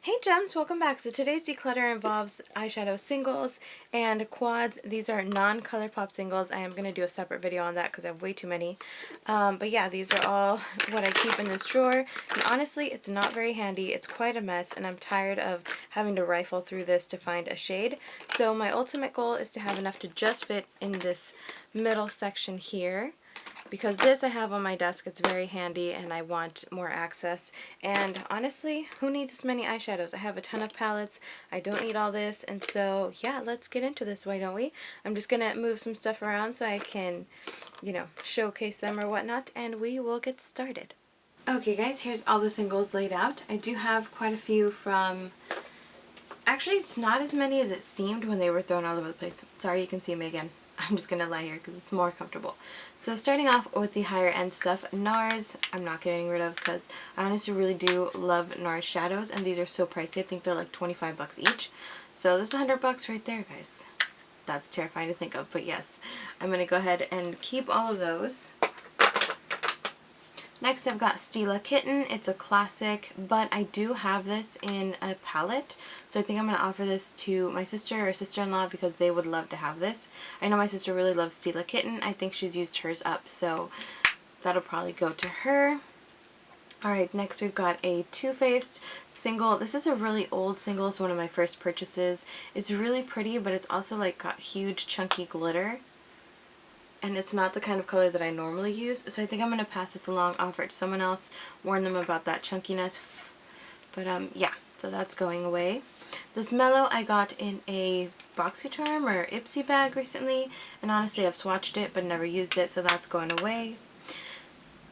Hey gems, welcome back. So today's declutter involves eyeshadow singles and quads. These are non-ColourPop singles. I am going to do a separate video on that because I have way too many. But yeah, these are all what I keep in this drawer. And honestly, it's not very handy. It's quite a mess and I'm tired of having to rifle through this to find a shade. So my ultimate goal is to have enough to just fit in this middle section here. Because this I have on my desk, it's very handy and I want more access. And honestly, who needs this many eyeshadows? I have a ton of palettes. I don't need all this. And so, yeah, let's get into this, why don't we? I'm just going to move some stuff around so I can, showcase them or whatnot. And we will get started. Okay guys, here's all the singles laid out. I do have quite a few from... Actually, it's not as many as it seemed when they were thrown all over the place. Sorry, you can see me again. I'm just going to lie here because it's more comfortable. So starting off with the higher end stuff, NARS I'm not getting rid of because I honestly really do love NARS shadows and these are so pricey. I think they're like 25 bucks each. So there's $100 right there, guys. That's terrifying to think of, but yes. I'm going to go ahead and keep all of those. Next I've got Stila Kitten. It's a classic, but I do have this in a palette, so I think I'm going to offer this to my sister or sister-in-law because they would love to have this. I know my sister really loves Stila Kitten. I think she's used hers up, so that'll probably go to her. Alright, next we've got a Too Faced single. This is a really old single. It's one of my first purchases. It's really pretty, but it's also like got huge chunky glitter. And it's not the kind of color that I normally use, so I think I'm going to pass this along, offer it to someone else, warn them about that chunkiness. But yeah, so that's going away. This Mellow I got in a BoxyCharm or Ipsy bag recently, and honestly I've swatched it but never used it, so that's going away.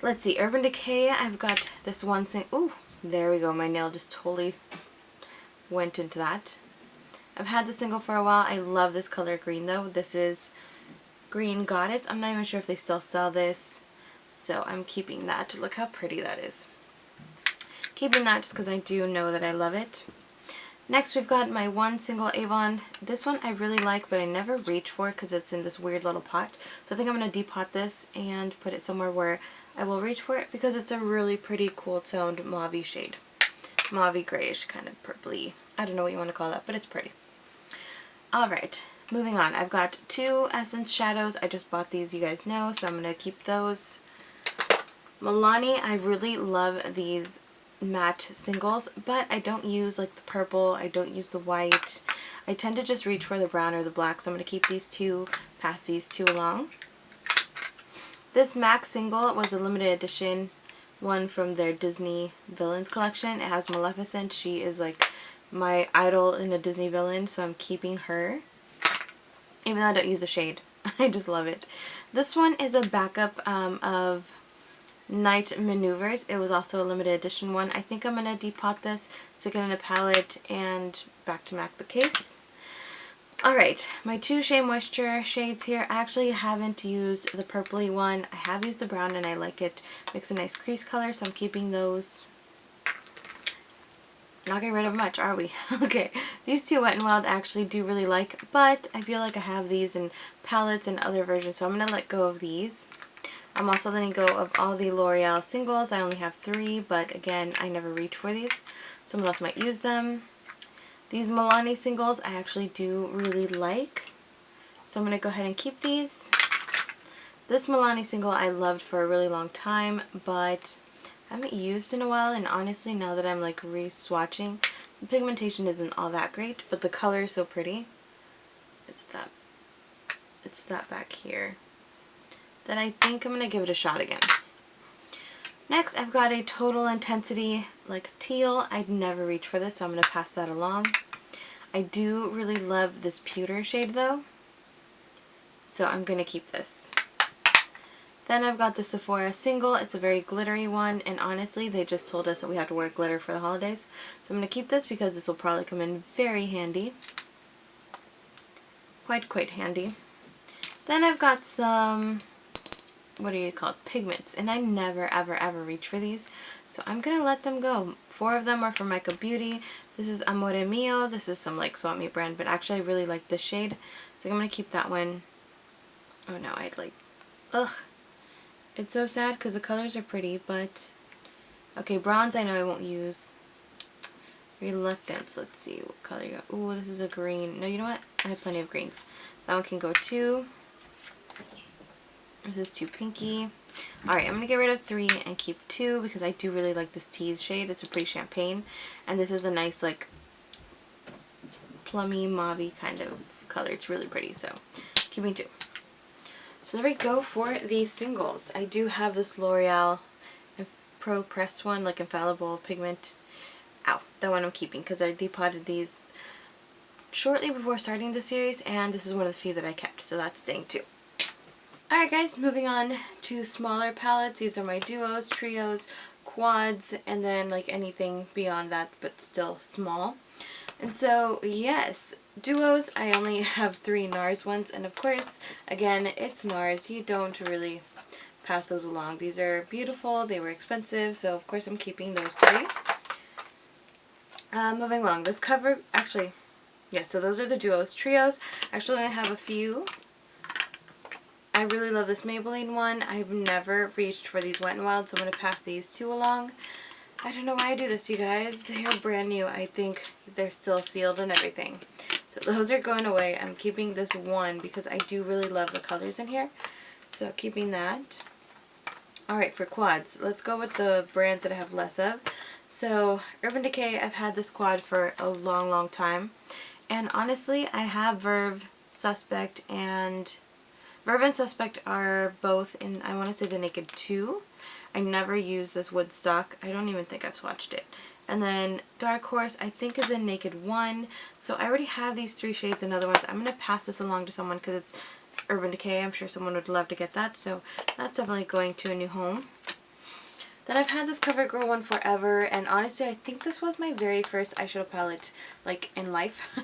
Let's see, Urban Decay, I've got this one ooh, there we go, my nail just totally went into that. I've had this single for a while. I love this color green though. This is Green Goddess. I'm not even sure if they still sell this, so I'm keeping that. Look how pretty that is. Keeping that just because I do know that I love it. Next we've got my one single Avon. This one I really like, but I never reach for it because it's in this weird little pot. So I think I'm going to depot this and put it somewhere where I will reach for it because it's a really pretty cool toned mauve shade. Mauve grayish, kind of purpley. I don't know what you want to call that, but it's pretty. Alright. Moving on, I've got two Essence shadows. I just bought these, you guys know, so I'm going to keep those. Milani, I really love these matte singles, but I don't use like the purple, I don't use the white. I tend to just reach for the brown or the black, so I'm going to keep these two, pass these two along. This MAC single was a limited edition one from their Disney Villains collection. It has Maleficent. She is like my idol in a Disney villain, so I'm keeping her. Even though I don't use the shade. I just love it. This one is a backup of Night Maneuvers. It was also a limited edition one. I think I'm going to depot this, stick it in a palette, and back to MAC the case. Alright, my two Shea Moisture shades here. I actually haven't used the purpley one. I have used the brown and I like it. Makes a nice crease color, so I'm keeping those. Not getting rid of much, are we? Okay, these two Wet n Wild I actually do really like, but I feel like I have these in palettes and other versions, so I'm going to let go of these. I'm also letting go of all the L'Oreal singles. I only have 3, but again, I never reach for these. Someone else might use them. These Milani singles I actually do really like, so I'm going to go ahead and keep these. This Milani single I loved for a really long time, but I haven't used in a while, and honestly now that I'm like re-swatching, the pigmentation isn't all that great, but the color is so pretty. It's that back here that I think I'm going to give it a shot again. Next I've got a Total Intensity like teal. I'd never reach for this, so I'm going to pass that along. I do really love this pewter shade though, so I'm going to keep this. Then I've got the Sephora single. It's a very glittery one, and honestly they just told us that we have to wear glitter for the holidays. So I'm going to keep this because this will probably come in very handy. Quite handy. Then I've got some, what do you call it, pigments, and I never ever reach for these. So I'm going to let them go. 4 of them are from Mica Beauty. This is Amore Mio. This is some like Swap Meet brand, but actually I really like this shade. So I'm going to keep that one. Oh no, I'd like, ugh. It's so sad because the colors are pretty, but okay, bronze I know I won't use. Reluctance. Let's see what color you got. Ooh, this is a green. No, you know what? I have plenty of greens. That one can go 2. This is too pinky. Alright, I'm going to get rid of 3 and keep 2 because I do really like this tease shade. It's a pretty champagne. And this is a nice, like, plummy, mauve-y kind of color. It's really pretty, so keeping 2. So there we go for these singles. I do have this L'Oreal Pro Press one, like Infallible Pigment. Ow, that one I'm keeping because I depotted these shortly before starting the series, and this is one of the few that I kept, so that's staying too. Alright guys, moving on to smaller palettes. These are my duos, trios, quads, and then like anything beyond that but still small. And so yes, duos, I only have 3 NARS ones, and of course, again, it's NARS. You don't really pass those along. These are beautiful, they were expensive, so of course I'm keeping those 3. Moving along, this cover, actually, yeah, so those are the duos. Trios, actually I have a few. I really love this Maybelline one. I've never reached for these Wet n Wild, so I'm going to pass these 2 along. I don't know why I do this, you guys. They are brand new. I think they're still sealed and everything. So those are going away. I'm keeping this one because I do really love the colors in here. So keeping that. Alright, for quads, let's go with the brands that I have less of. So Urban Decay, I've had this quad for a long time. And honestly, I have Verve, Suspect, and Verve and Suspect are both in, I want to say, the Naked 2. I never use this Woodstock. I don't even think I've swatched it. And then Dark Horse, I think, is in Naked 1. So I already have these 3 shades and other ones. I'm going to pass this along to someone because it's Urban Decay. I'm sure someone would love to get that. So that's definitely going to a new home. Then I've had this CoverGirl one forever. And honestly, I think this was my very first eyeshadow palette, like, in life.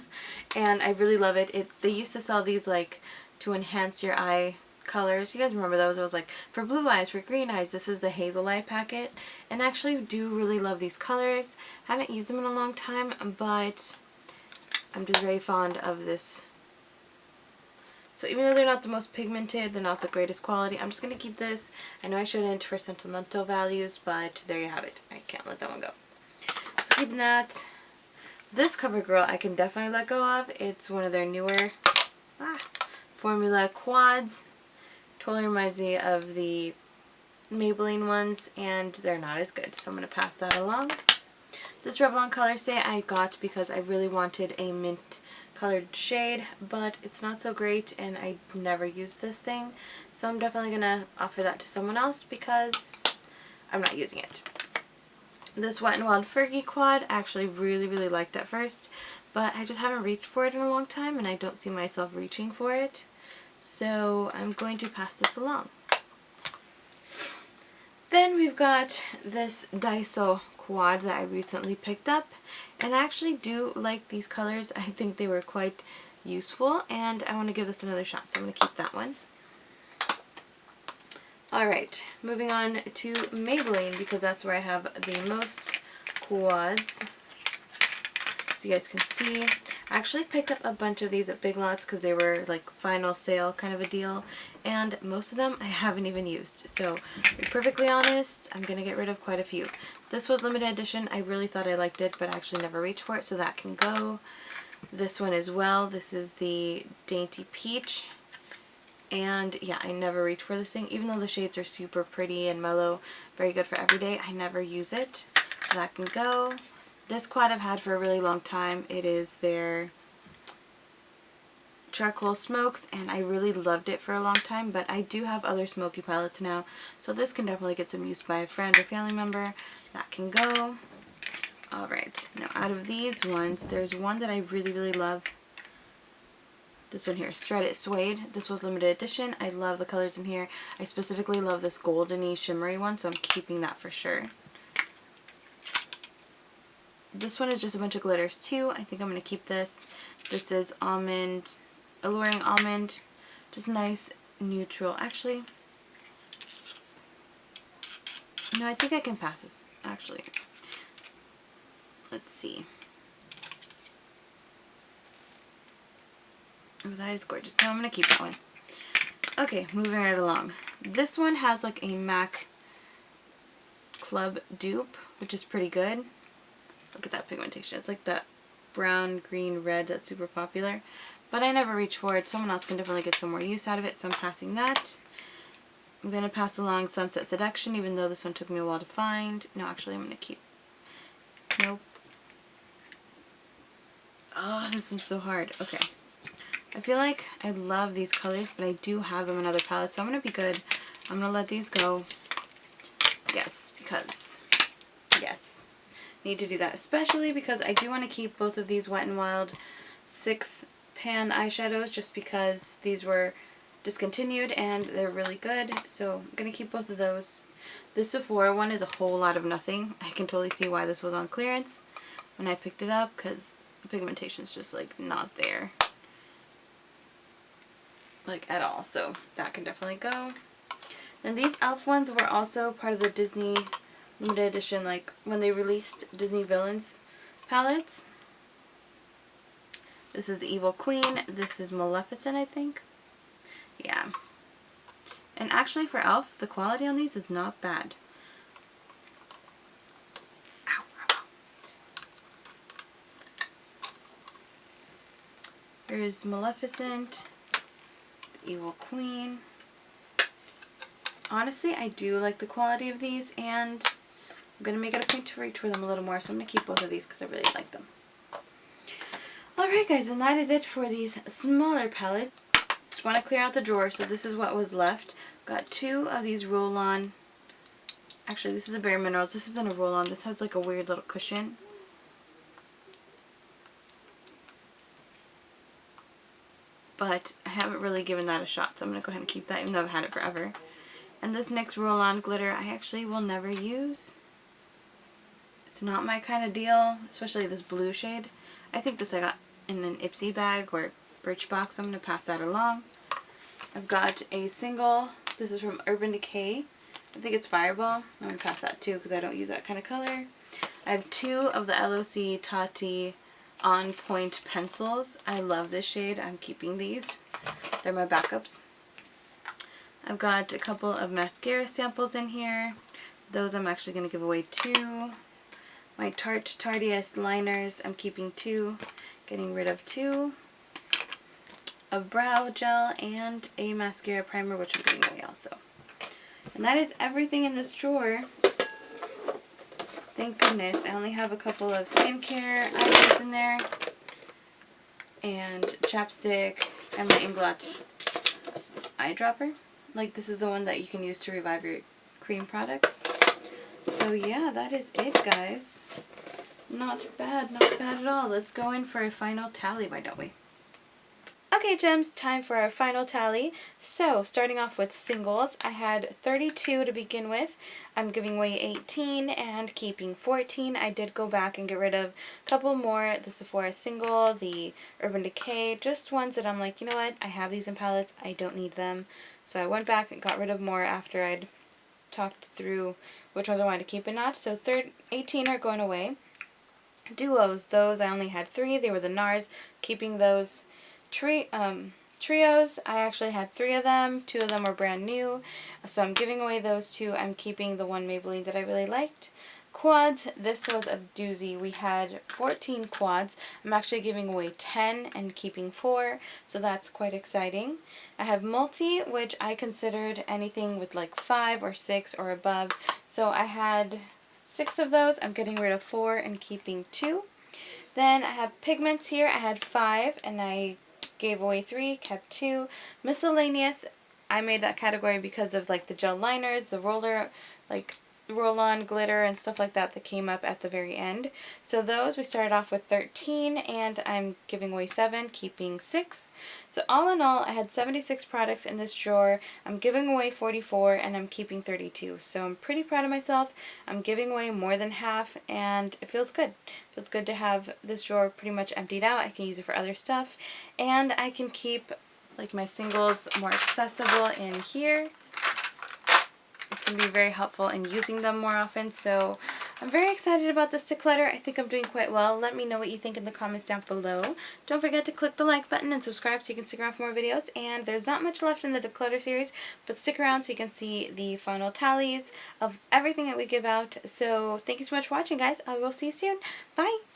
And I really love it. They used to sell these, like, to enhance your eye colors. You guys remember those? It was like for blue eyes, for green eyes. This is the Hazel Eye packet, and I actually do really love these colors. Haven't used them in a long time, but I'm just very fond of this. So even though they're not the most pigmented, they're not the greatest quality, I'm just going to keep this. I know I shouldn't for sentimental values, but there you have it. I can't let that one go. So keeping that. This CoverGirl I can definitely let go of. It's one of their newer formula quads. Totally reminds me of the Maybelline ones, and they're not as good, so I'm going to pass that along. This Revlon Color Stay I got because I really wanted a mint colored shade, but it's not so great and I never used this thing, so I'm definitely going to offer that to someone else because I'm not using it. This Wet n Wild Fergie quad I actually really liked at first, but I just haven't reached for it in a long time and I don't see myself reaching for it. So I'm going to pass this along. Then we've got this Daiso quad that I recently picked up, and I actually do like these colors. I think they were quite useful, and I want to give this another shot, so I'm going to keep that one. Alright, moving on to Maybelline because that's where I have the most quads. As you guys can see, I actually picked up a bunch of these at Big Lots because they were like final sale kind of a deal, and most of them I haven't even used. So to be perfectly honest, I'm going to get rid of quite a few. This was limited edition. I really thought I liked it, but I actually never reached for it, so that can go. This one as well. This is the Dainty Peach. And yeah, I never reach for this thing. Even though the shades are super pretty and mellow, very good for everyday, I never use it. So that can go. This quad I've had for a really long time. It is their Charcoal Smokes, and I really loved it for a long time, but I do have other smoky palettes now, so this can definitely get some use by a friend or family member. That can go. Alright, now out of these ones, there's one that I really love. This one here, Strut It Suede. This was limited edition. I love the colors in here. I specifically love this goldeny shimmery one, so I'm keeping that for sure. This one is just a bunch of glitters too. I think I'm going to keep this. This is Almond, Alluring Almond. Just nice, neutral. Actually, no, I think I can pass this, actually. Let's see. Oh, that is gorgeous. No, I'm going to keep that one. Okay, moving right along. This one has like a MAC Club dupe, which is pretty good. Look at that pigmentation. It's like that brown, green, red that's super popular. But I never reach for it. Someone else can definitely get some more use out of it, so I'm passing that. I'm going to pass along Sunset Seduction, even though this one took me a while to find. No, actually, I'm going to keep... Nope. Oh, this one's so hard. Okay. I feel like I love these colors, but I do have them in other palettes, so I'm going to be good. I'm going to let these go. Yes, because... Yes. Need to do that, especially because I do want to keep both of these Wet n Wild 6 pan eyeshadows, just because these were discontinued and they're really good, so I'm going to keep both of those. This Sephora one is a whole lot of nothing. I can totally see why this was on clearance when I picked it up, because the pigmentation's just like not there. Like at all, so that can definitely go. Then these E.L.F. ones were also part of the Disney limited edition, like when they released Disney Villains palettes. This is the Evil Queen. This is Maleficent, I think. Yeah. And actually for E.L.F., the quality on these is not bad. Ow, ow, ow. Here's Maleficent, the Evil Queen. Honestly, I do like the quality of these, and I'm going to make it a point to reach for them a little more, so I'm going to keep both of these because I really like them. Alright guys, and that is it for these smaller palettes. Just want to clear out the drawer, so this is what was left. Got 2 of these roll-on. Actually, this is a Bare Minerals. This isn't a roll-on. This has like a weird little cushion. But I haven't really given that a shot, so I'm going to go ahead and keep that, even though I've had it forever. And this next roll-on glitter I actually will never use. It's not my kind of deal, especially this blue shade. I think this I got in an Ipsy bag or Birchbox. I'm going to pass that along. I've got a single. This is from Urban Decay. I think it's Fireball. I'm going to pass that too because I don't use that kind of color. I have 2 of the LOC Tati On Point pencils. I love this shade. I'm keeping these. They're my backups. I've got a couple of mascara samples in here. Those I'm actually going to give away 2. My Tarte Tardiest liners, I'm keeping 2. Getting rid of 2. A brow gel and a mascara primer, which I'm giving away also. And that is everything in this drawer. Thank goodness. I only have a couple of skincare items in there. And chapstick and my Inglot eyedropper. Like, this is the one that you can use to revive your cream products. So yeah, that is it, guys. Not bad, not bad at all. Let's go in for a final tally, why don't we? Okay, gems, time for our final tally. So, starting off with singles, I had 32 to begin with. I'm giving away 18 and keeping 14. I did go back and get rid of a couple more. The Sephora single, the Urban Decay, just ones that I'm like, you know what, I have these in palettes, I don't need them. So I went back and got rid of more after I'd talked through which ones I wanted to keep and not. So 18 are going away. Duos, those I only had 3. They were the NARS, keeping those. Trios, I actually had 3 of them. 2 of them were brand new, so I'm giving away those 2. I'm keeping the one Maybelline that I really liked. Quads, this was a doozy. We had 14 quads. I'm actually giving away 10 and keeping 4, so that's quite exciting. I have multi, which I considered anything with like 5 or 6 or above, so I had 6 of those. I'm getting rid of 4 and keeping 2. Then I have pigments here. I had 5 and I gave away 3, kept 2. Miscellaneous, I made that category because of like the gel liners, the roller, like roll-on glitter and stuff like that that came up at the very end. So those, we started off with 13 and I'm giving away 7, keeping 6. So all in all, I had 76 products in this drawer. I'm giving away 44 and I'm keeping 32. So I'm pretty proud of myself. I'm giving away more than half and it feels good. It feels good to have this drawer pretty much emptied out. I can use it for other stuff and I can keep like my singles more accessible in here. It's going to be very helpful in using them more often, so I'm very excited about this De-Clutter. I think I'm doing quite well. Let me know what you think in the comments down below. Don't forget to click the like button and subscribe so you can stick around for more videos. And there's not much left in the De-Clutter series, but stick around so you can see the final tallies of everything that we give out. So thank you so much for watching, guys. I will see you soon. Bye!